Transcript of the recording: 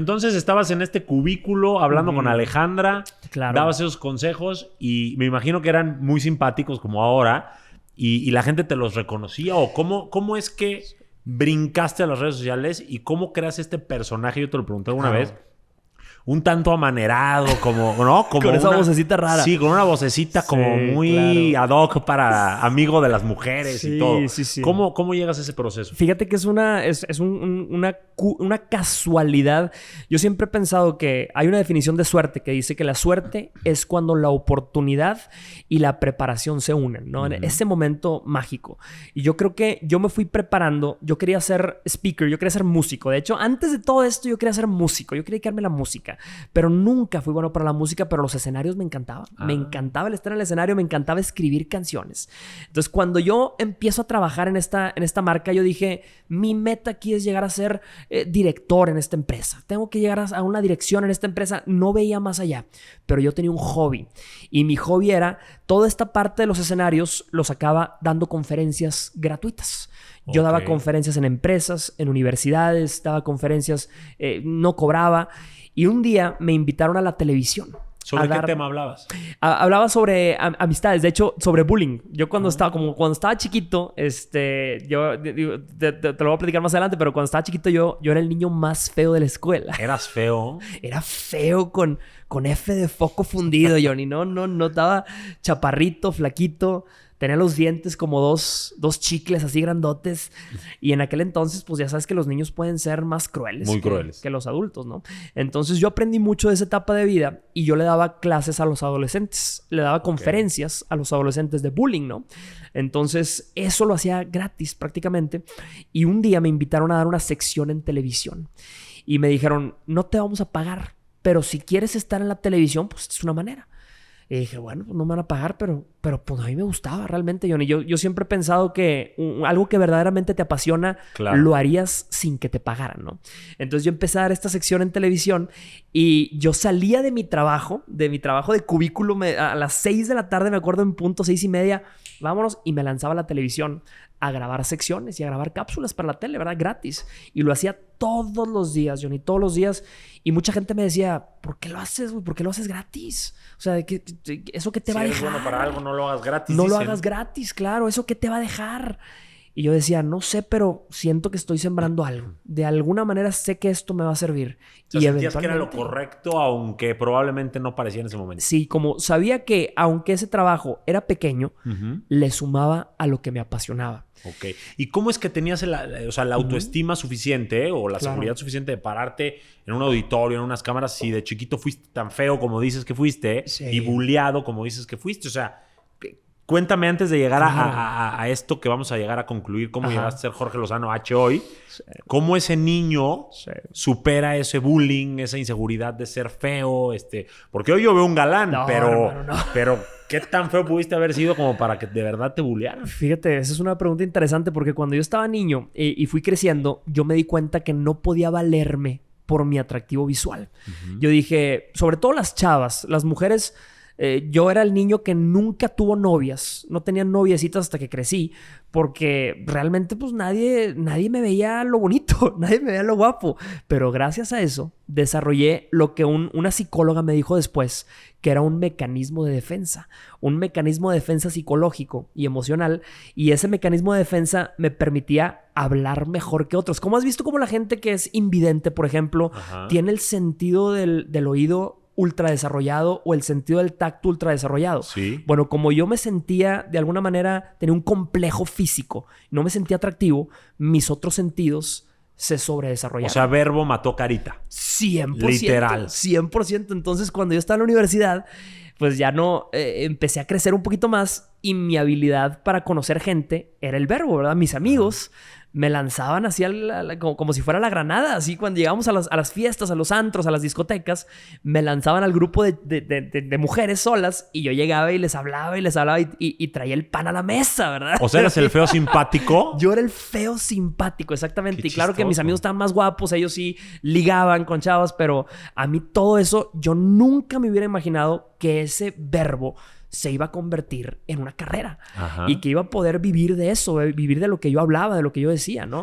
Entonces estabas en este cubículo hablando con Alejandra, Claro. dabas esos consejos y me imagino que eran muy simpáticos como ahora y la gente te los reconocía. ¿O cómo es que brincaste a las redes sociales y cómo creas este personaje? Yo te lo pregunté alguna vez. Un tanto amanerado, como, ¿no? Como con esa vocecita rara. Sí, con una vocecita como muy ad hoc para amigo de las mujeres y todo. Sí. ¿Cómo llegas a ese proceso? Fíjate que es una casualidad. Yo siempre he pensado que hay una definición de suerte que dice que la suerte es cuando la oportunidad y la preparación se unen, ¿no? En ese momento mágico. Y yo creo que yo me fui preparando. Yo quería ser speaker, yo quería ser músico. De hecho, antes de todo esto, yo quería ser músico. Yo quería dedicarme a la música. Pero nunca fui bueno para la música, pero los escenarios me encantaban. Me encantaba el estar en el escenario, me encantaba escribir canciones. Entonces, cuando yo empiezo a trabajar en esta marca, yo dije, mi meta aquí es llegar a ser director en esta empresa. Tengo que llegar a una dirección en esta empresa. No veía más allá, pero yo tenía un hobby. Y mi hobby era toda esta parte de los escenarios, lo sacaba dando conferencias gratuitas. Yo daba conferencias en empresas, en universidades, daba conferencias, no cobraba. Y un día me invitaron a la televisión. ¿Sobre qué tema hablabas? Hablaba sobre amistades, de hecho, sobre bullying. Yo cuando estaba chiquito, yo te lo voy a platicar más adelante, pero cuando estaba chiquito yo era el niño más feo de la escuela. ¿Eras feo? Era feo con F de foco fundido, Johnny. No, estaba chaparrito, flaquito. Tenía los dientes como dos chicles así grandotes. Y en aquel entonces, pues ya sabes que los niños pueden ser más crueles. Muy crueles. Que los adultos, ¿no? Entonces yo aprendí mucho de esa etapa de vida y yo le daba clases a los adolescentes. Le daba conferencias a los adolescentes de bullying, ¿no? Entonces eso lo hacía gratis prácticamente. Y un día me invitaron a dar una sección en televisión. Y me dijeron, no te vamos a pagar, pero si quieres estar en la televisión, pues es una manera. Y dije, bueno, pues no me van a pagar, pero pues a mí me gustaba realmente, Johnny. Yo siempre he pensado que algo que verdaderamente te apasiona, lo harías sin que te pagaran, ¿no? Entonces yo empecé a dar esta sección en televisión y yo salía de mi trabajo de cubículo a las 6 de la tarde, me acuerdo en punto, 6:30, vámonos, y me lanzaba a la televisión a grabar secciones y a grabar cápsulas para la tele, ¿verdad? Gratis. Y lo hacía todos los días, Johnny, todos los días. Y mucha gente me decía, ¿por qué lo haces, güey? ¿Por qué lo haces gratis? O sea, ¿eso qué te va a dejar? Si eres bueno para algo, no lo hagas gratis. No lo hagas gratis, claro. ¿Eso qué te va a dejar? Y yo decía, no sé, pero siento que estoy sembrando algo. De alguna manera sé que esto me va a servir. O sea, sentías que era lo correcto, aunque probablemente no parecía en ese momento. Sí, como sabía que aunque ese trabajo era pequeño, le sumaba a lo que me apasionaba. Ok. ¿Y cómo es que tenías la autoestima suficiente o la seguridad suficiente de pararte en un auditorio, en unas cámaras, si de chiquito fuiste tan feo como dices que fuiste y bulleado como dices que fuiste? O sea, cuéntame antes de llegar a esto que vamos a llegar a concluir, cómo llegaste a ser Jorge Lozano H hoy. Sí. ¿Cómo ese niño supera ese bullying, esa inseguridad de ser feo? Porque hoy yo veo un galán, pero ¿qué tan feo pudiste haber sido como para que de verdad te bullearan? Fíjate, esa es una pregunta interesante porque cuando yo estaba niño y fui creciendo, yo me di cuenta que no podía valerme por mi atractivo visual. Yo dije, sobre todo las chavas, las mujeres... yo era el niño que nunca tuvo novias. No tenía noviecitas hasta que crecí. Porque realmente pues nadie me veía lo bonito. Nadie me veía lo guapo. Pero gracias a eso desarrollé lo que una psicóloga me dijo después. Que era un mecanismo de defensa. Un mecanismo de defensa psicológico y emocional. Y ese mecanismo de defensa me permitía hablar mejor que otros. ¿Cómo has visto cómo la gente que es invidente, por ejemplo, tiene el sentido del oído ultra desarrollado o el sentido del tacto ultra desarrollado? Sí. Bueno, como yo me sentía, de alguna manera, tenía un complejo físico, no me sentía atractivo, mis otros sentidos se sobredesarrollaron. O sea, verbo mató carita. 100%. Literal. 100%. Entonces, cuando yo estaba en la universidad, pues ya no... empecé a crecer un poquito más y mi habilidad para conocer gente era el verbo, ¿verdad? Mis amigos... me lanzaban así como si fuera la granada. Así cuando llegábamos a las fiestas, a los antros, a las discotecas, me lanzaban al grupo de mujeres solas y yo llegaba y les hablaba y traía el pan a la mesa, ¿verdad? O sea, ¿eras el feo simpático? Yo era el feo simpático, exactamente. Qué y claro chistoso. que mis amigos estaban más guapos, ellos sí ligaban con chavas, pero a mí todo eso, yo nunca me hubiera imaginado que ese verbo se iba a convertir en una carrera. Y que iba a poder vivir de eso, vivir de lo que yo hablaba, de lo que yo decía, ¿no?